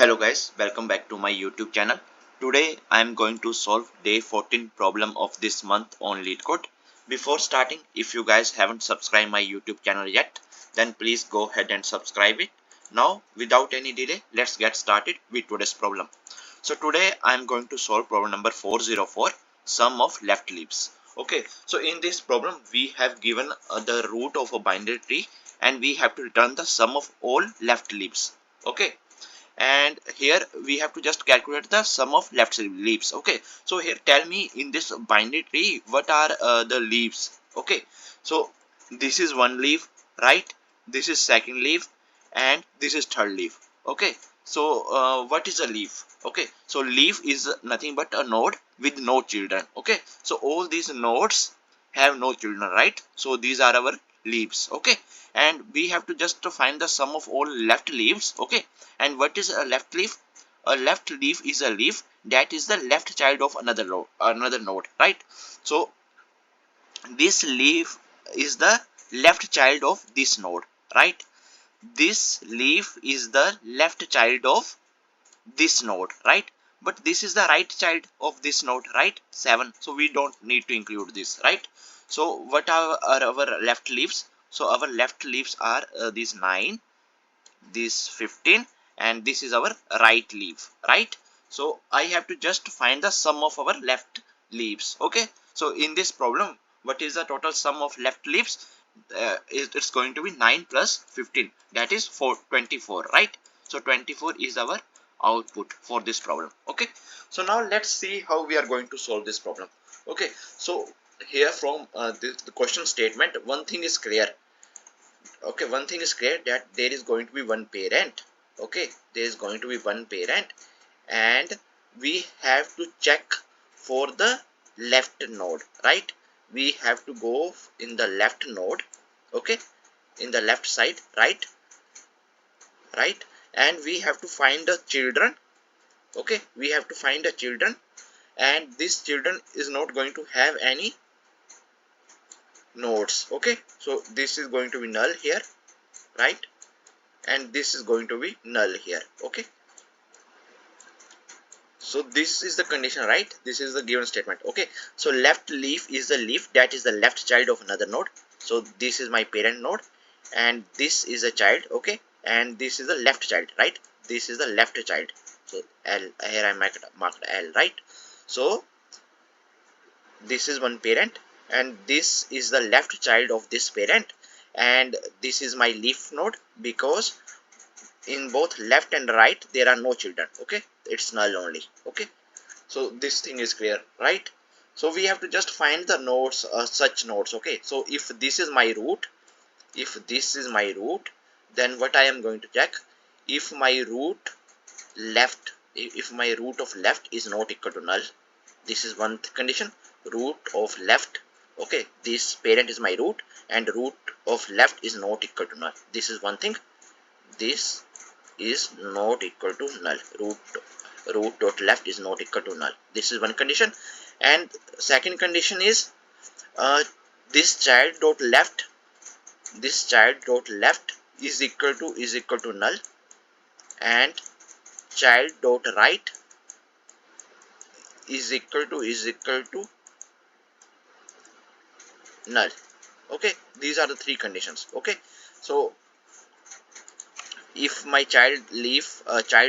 Hello guys, welcome back to my YouTube channel. Today I am going to solve day 14 problem of this month on LeetCode. Before starting, if you guys haven't subscribed my YouTube channel yet, then please go ahead and subscribe it. Now without any delay, let's get started with today's problem. So today I am going to solve problem number 404, sum of left leaves. Okay, so in this problem we have given the root of a binary tree and we have to return the sum of all left leaves. Okay, and here we have to just calculate the sum of left leaves. Okay, so here tell me in this binary tree what are the leaves. Okay, so this is one leaf, right? This is second leaf and this is third leaf. Okay, so what is a leaf? Okay, so leaf is nothing but a node with no children. Okay, so all these nodes have no children, right? So these are our leaves. Okay, and we have to just find the sum of all left leaves. Okay, and what is a left leaf? A left leaf is a leaf that is the left child of another node, right? So this leaf is the left child of this node, right? This leaf is the left child of this node, right? But this is the right child of this node, right? 7. So we don't need to include this, right? So what are our left leaves? So our left leaves are these 9, this 15, and this is our right leaf, right? So I have to just find the sum of our left leaves. Okay, so in this problem, what is the total sum of left leaves? It's going to be 9 plus 15, that is 24, right? So 24 is our output for this problem. Okay, so now let's see how we are going to solve this problem. Okay, so here from the question statement, one thing is clear. Okay, one thing is clear, that there is going to be one parent. Okay, there is going to be one parent and we have to check for the left node, right? We have to go in the left node. Okay, in the left side, right? And we have to find the children. Okay, we have to find the children, and this children is not going to have any nodes. Okay, so this is going to be null here, right? And this is going to be null here. Okay, so this is the condition, right? This is the given statement. Okay, so left leaf is the leaf that is the left child of another node. So this is my parent node and this is a child. Okay, and this is the left child, right? This is the left child. So L, here I marked L, right? So this is one parent and this is the left child of this parent, and this is my leaf node because in both left and right there are no children. Okay, it's null only. Okay, so this thing is clear, right? So we have to just find the nodes, such nodes. Okay, so if this is my root, then what I am going to check, if my root of left is not equal to null. This is one condition, root of left. Okay, this parent is my root and root of left is not equal to null. This is one thing, this is not equal to null. Root dot left is not equal to null. This is one condition. And second condition is this child dot left is equal to null, and child dot right is equal to null. Okay, these are the three conditions. Okay, so if my child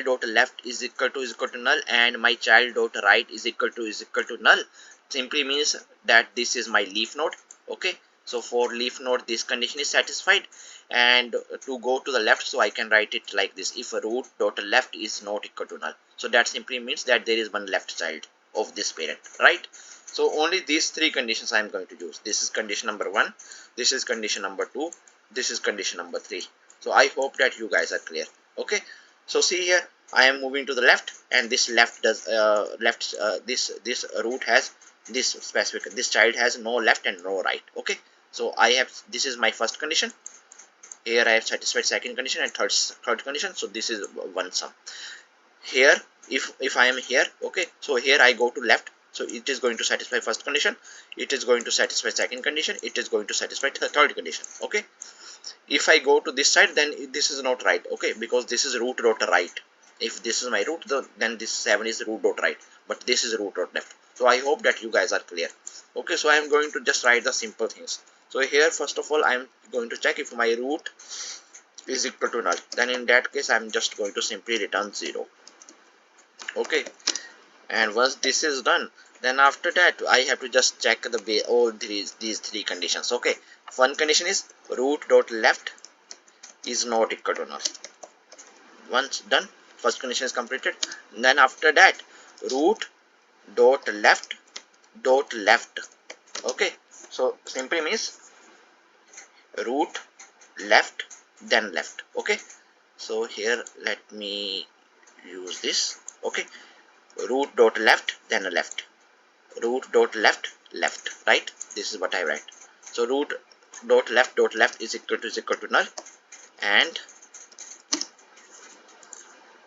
dot left is equal to null and my child dot right is equal to null, simply means that this is my leaf node. Okay, so for leaf node this condition is satisfied, and to go to the left, so I can write it like this: if a root dot left is not equal to null, so that simply means that there is one left child of this parent, right? So only these three conditions I am going to use. This is condition number 1, this is condition number 2, this is condition number 3. So I hope that you guys are clear. Okay, so see here, I am moving to the left, and this this root has this child has no left and no right. Okay, so this is my first condition. Here I have satisfied second condition and third condition. So this is one sum. Here, if I am here, okay, so here I go to left, so it is going to satisfy first condition, it is going to satisfy second condition, it is going to satisfy third condition. Okay, if I go to this side, then this is not right. Okay, because this is root dot right. If this is my root, then this 7 is root dot right, but this is root dot left. So I hope that you guys are clear. Okay, so I am going to just write the simple things. So here first of all I am going to check if my root is equal to null. Then in that case I am just going to simply return 0. Okay, and once this is done, then after that I have to just check all these three conditions. Okay, one condition is root dot left is not equal to null. Once done, first condition is completed. Then after that, root dot left dot left. Okay, so simply means root left then left. Okay, so here let me use this. Okay, root dot left then left, root dot left left, right? This is what I write. So root dot left is equal to null, and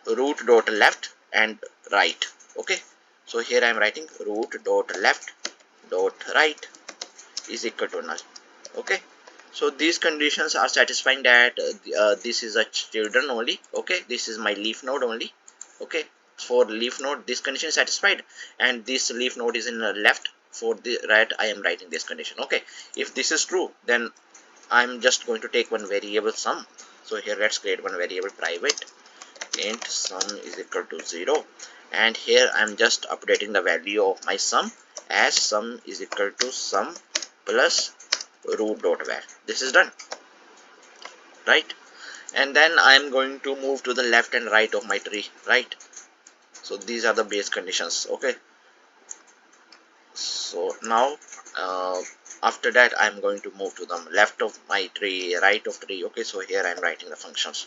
root dot left and right. Okay, so here I am writing root dot left dot right is equal to null. Okay, so these conditions are satisfying that this is a children only. Okay, this is my leaf node only. Okay, for leaf node this condition is satisfied, and this leaf node is in the left. For the right I am writing this condition. Okay, if this is true, then I'm just going to take one variable sum. So here let's create one variable private int sum is equal to 0, and here I'm just updating the value of my sum as sum is equal to sum plus root dot var. This is done, right? And then I'm going to move to the left and right of my tree, right? So these are the base conditions. Okay, so now after that I'm going to move to the left of my tree, right of tree. Okay, so here I'm writing the functions.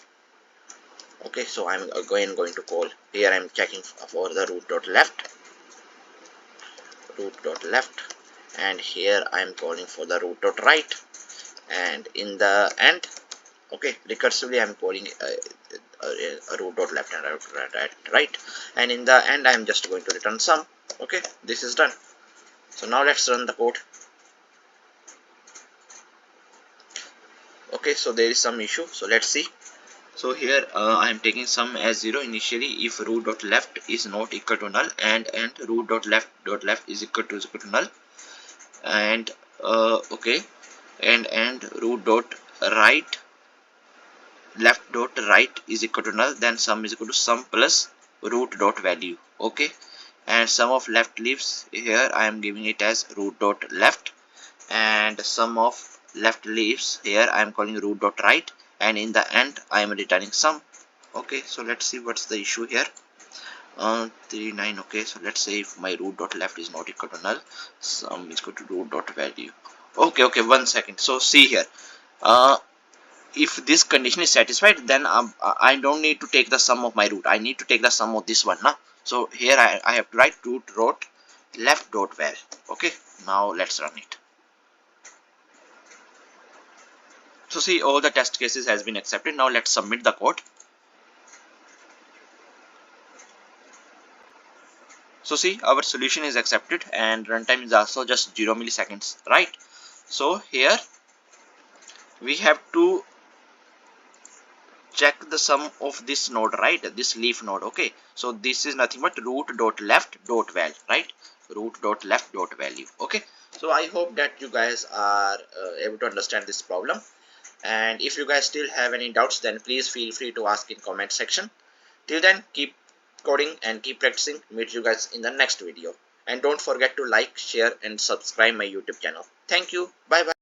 Okay, so I'm going to call here. I'm checking for the root dot left, and here I'm calling for the root dot right, and in the end, okay, recursively I'm calling a root dot left and root dot right, and in the end I'm just going to return sum. Okay, this is done. So now let's run the code. Okay, so there is some issue, so let's see. So here I am taking sum as 0 initially if root dot left is not equal to null, and root dot left is equal to null, and okay, and root dot right left dot right is equal to null, then sum is equal to sum plus root dot value. Okay, and sum of left leaves, here I am giving it as root dot left, and sum of left leaves here I am calling root dot right, and in the end I am returning sum. Okay, so let's see what's the issue here. 39. Okay, so let's say if my root dot left is not equal to null, sum is equal to root dot value. Okay, 1 second. So see here, if this condition is satisfied, then I don't need to take the sum of my root, I need to take the sum of this one now. So here I have to write root dot left dot val. Okay, now let's run it. So see, all the test cases has been accepted. Now let's submit the code. So see, our solution is accepted and runtime is also just 0 milliseconds, right? So here we have to check the sum of this node, right? This leaf node. Okay, so this is nothing but root dot left dot val, right? Root dot left dot value. Okay, so I hope that you guys are able to understand this problem. And if you guys still have any doubts, then please feel free to ask in comment section. Till then, keep coding and keep practicing. Meet you guys in the next video. And don't forget to like, share and subscribe my YouTube channel. Thank you. Bye bye.